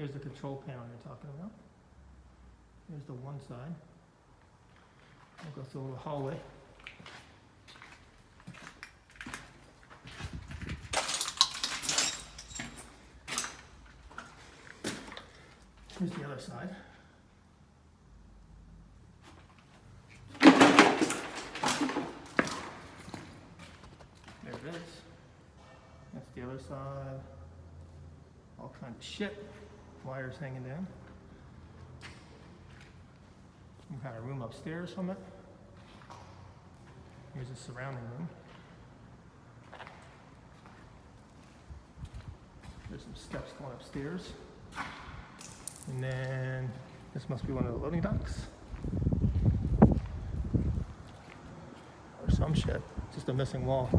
Here's the control panel you're talking about. Here's the one side. We'll go through a little hallway. Here's the other side. There it is. That's the other side. All kinds of shit. Wires hanging down. Some kind of room upstairs from it. Here's the surrounding room. There's some steps going upstairs. And then this must be one of the loading docks. Or some shit. Just a missing wall.